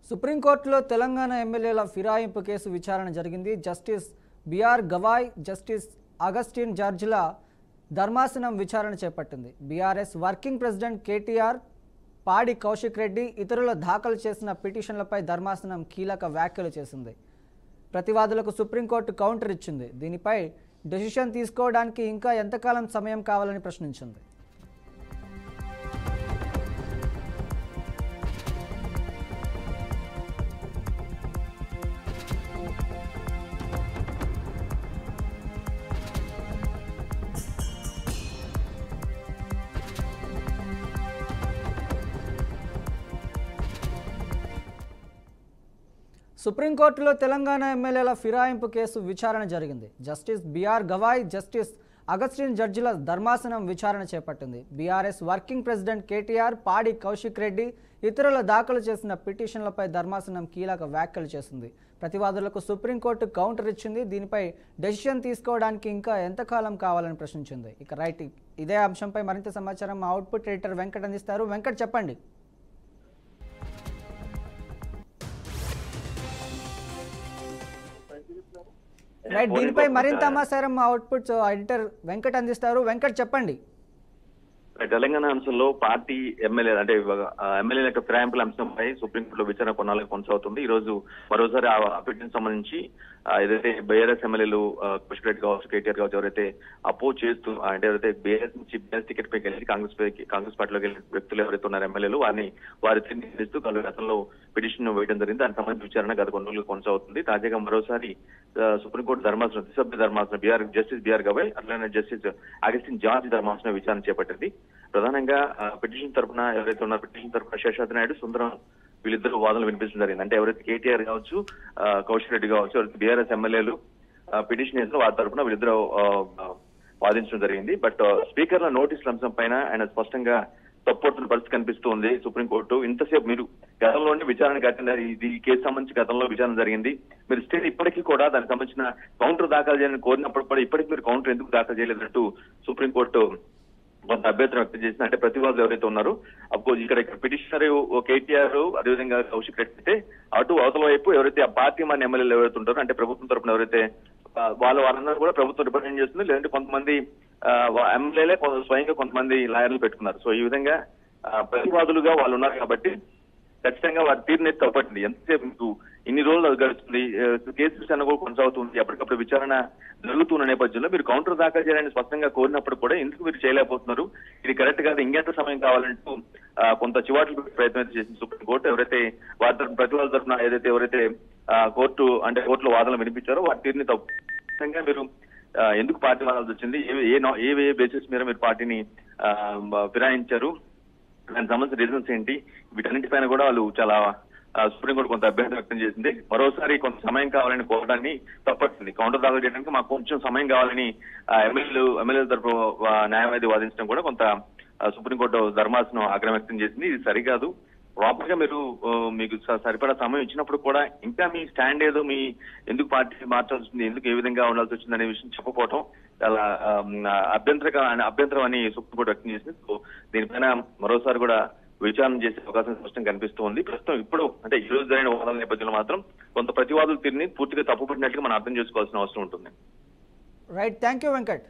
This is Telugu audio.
సుప్రీంకోర్టులో తెలంగాణ ఎమ్మెల్యేల ఫిరాయింపు కేసు విచారణ జరిగింది. Justice BR Gavai, justice Augustine జార్జిల ధర్మాసనం విచారణ చేపట్టింది. బీఆర్ఎస్ వర్కింగ్ ప్రెసిడెంట్ కేటీఆర్, పాడి కౌశిక్ రెడ్డి ఇతరుల దాఖలు చేసిన పిటిషన్లపై ధర్మాసనం కీలక వ్యాఖ్యలు చేసింది. ప్రతివాదులకు సుప్రీంకోర్టు కౌంటర్ ఇచ్చింది. దీనిపై డెసిషన్ తీసుకోవడానికి ఇంకా ఎంతకాలం సమయం కావాలని ప్రశ్నించింది. సుప్రీంకోర్టులో తెలంగాణ ఎమ్మెల్యేల ఫిరాయింపు కేసు విచారణ జరిగింది. Justice BR Gavai, justice Augustine జడ్జిల ధర్మాసనం విచారణ చేపట్టింది. బీఆర్ఎస్ వర్కింగ్ ప్రెసిడెంట్ కేటీఆర్, పాడి కౌశిక్ రెడ్డి ఇతరుల దాఖలు చేసిన పిటిషన్లపై ధర్మాసనం కీలక వ్యాఖ్యలు చేసింది. ప్రతివాదులకు సుప్రీంకోర్టు కౌంటర్ ఇచ్చింది. దీనిపై డెసిషన్ తీసుకోవడానికి ఇంకా ఎంతకాలం కావాలని ప్రశ్నించింది. ఇదే అంశంపై మరింత సమాచారం మా అవుట్పుట్ ఎడిటర్ వెంకట్ అందిస్తారు. వెంకట్, చెప్పండి. రైట్, దీనిపై మరింత సమాచారం మా అవుట్పుట్ ఎడిటర్ వెంకట్ అందిస్తారు. వెంకట్, చెప్పండి. తెలంగాణ అంశంలో పార్టీ ఎమ్మెల్యేల యొక్క ఫిరాయింపుల అంశంపై సుప్రీంకోర్టులో విచారణ కొన్నాళ్ళకి కొనసాగుతుంది. ఈ రోజు మరోసారి ఆ పిటిషన్ సంబంధించి ఏదైతే బీఆర్ఎస్ ఎమ్మెల్యేలు కౌశిక్ రెడ్డి కావచ్చు, కేటీఆర్ కావచ్చు, ఎవరైతే అపోజ్ చేస్తూ అంటే ఎవరైతే బీఆర్ఎస్ నుంచి బీఆర్ఎస్ టికెట్ పై గెలిచి కాంగ్రెస్ పార్టీలోకి వెళ్ళిన వ్యక్తులు ఎవరైతే ఉన్నారో ఎమ్మెల్యేలు వారి నిలుస్తూ గతంలో పిటిషన్ వేయడం జరిగింది. దానికి సంబంధించి విచారణ గత కొన్ని రోజులు కొనసాగుతుంది. తాజాగా మరోసారి సుప్రీంకోర్టు ధర్మాసనం, త్రిసభ్య ధర్మాసనం జస్టిస్ బిఆర్ గవాయ్ అట్లానే జస్టిస్ అగస్టిన్ జార్జ్ ధర్మాసనం విచారణ చేపట్టింది. ప్రధానంగా పిటిషన్ తరఫున ఎవరైతే ఉన్నారో పిటిషన్ తరఫున శేషాద్రి నాయుడు, సుందరం వీళ్ళిద్దరు వాదనలు వినిపించడం జరిగింది. అంటే ఎవరైతే కేటీఆర్ కావచ్చు, కౌశిక్ రెడ్డి కావచ్చు, ఎవరైతే బీఆర్ఎస్ ఎమ్మెల్యేలు పిటిషన్ చేసిన వారి తరఫున వీళ్ళిద్దరు వాదించడం జరిగింది. బట్ స్పీకర్ల నోటీసుల అంశం పైన ఆయన స్పష్టంగా తప్పుడుతున్న పరిస్థితి కనిపిస్తూ ఉంది. సుప్రీంకోర్టు ఇంతసేపు మీరు గతంలోనే విచారణ కట్టినారు, ఇది కేసు సంబంధించి గతంలో విచారణ జరిగింది, మీరు స్టిల్ ఇప్పటికీ కూడా దానికి సంబంధించిన కౌంటర్ దాఖలు చేయాలని కోరినప్పుడు కూడా ఇప్పటికీ మీరు కౌంటర్ ఎందుకు దాఖలు చేయలేదంటూ సుప్రీంకోర్టు కొంత అభ్యంతరం వ్యక్తం చేసింది. అంటే ప్రతివాదులు ఎవరైతే ఉన్నారో అఫ్కోర్స్ ఇక్కడ పిటిషనర్ కేటీఆర్, అదేవిధంగా కౌశిక్ రెడ్డి అయితే అవతల వైపు ఎవరైతే ఆ పార్టీ మన ఎమ్మెల్యేలు ఎవరైతే ఉంటారో అంటే ప్రభుత్వం తరఫున ఎవరైతే వాళ్ళందరూ కూడా ప్రభుత్వం రిప్రజెంట్ చేస్తుంది. లేదంటే కొంతమంది ఎమ్మెల్యేలే స్వయంగా కొంతమంది లాయర్లు పెట్టుకున్నారు. సో ఈ విధంగా ప్రతివాదులుగా వాళ్ళు ఉన్నారు కాబట్టి ఖచ్చితంగా వారి తీరునైతే తప్పట్టింది. ఎంతసేపు మీకు ఇన్ని రోజులు అది గడుస్తుంది, కేసు విచారణ కూడా కొనసాగుతుంది, ఎప్పటికప్పుడు విచారణ జరుగుతున్న నేపథ్యంలో మీరు కౌంటర్ దాఖలు చేయాలని స్పష్టంగా కోరినప్పుడు కూడా ఎందుకు మీరు చేయలేకపోతున్నారు, ఇది కరెక్ట్ కాదు, ఇంకెంత సమయం కావాలంటూ కొంత చివాట్లు ప్రయత్నం అయితే చేసింది సుప్రీంకోర్టు. ఎవరైతే వారి తరఫున ప్రతివాదుల తరఫున కోర్టులో వాదనలు వినిపించారో వారి తీరుని ఖచ్చితంగా మీరు ఎందుకు పార్టీ మారాల్సి వచ్చింది, ఏ బేసిస్ మీద మీరు పార్టీని ఫిరాయించారు, దానికి సంబంధించిన రీజన్స్ ఏంటి, వీటన్నిటిపైన కూడా వాళ్ళు చాలా సుప్రీంకోర్టు కొంత అభ్యంతరం వ్యక్తం చేసింది. మరోసారి కొంత సమయం కావాలని కోరడాన్ని తప్పట్టింది. కౌంటర్ దాఖలు చేయడానికి మాకు కొంచెం సమయం కావాలని ఎమ్మెల్యేల తరఫు న్యాయవాది వాదించడం కూడా కొంత సుప్రీంకోర్టు ధర్మాసనం ఆగ్రహం వ్యక్తం చేసింది. ఇది సరికాదు, ప్రాపర్ గా మీకు సరిపడా సమయం ఇచ్చినప్పుడు కూడా ఇంకా మీ స్టాండ్ ఏదో, మీ ఎందుకు పార్టీ మార్చాల్సి వచ్చింది, ఎందుకు ఏ విధంగా ఉండాల్సి వచ్చింది అనే విషయం చెప్పకపోవడం చాలా అభ్యంతరం అని సుప్రీంకోర్టు వ్యక్తం చేసింది. సో దీనిపైన మరోసారి కూడా విచారణ చేసే అవకాశం స్పష్టంగా కనిపిస్తూ ఉంది. ప్రస్తుతం ఇప్పుడు అంటే ఈ రోజు జరిగిన వాదనల నేపథ్యంలో మాత్రం కొంత ప్రతివాదుల తీరుని పూర్తిగా తప్పుపట్టినట్టుగా మనం అర్థం చేసుకోవాల్సిన అవసరం ఉంటుంది. Right, thank you Venkat.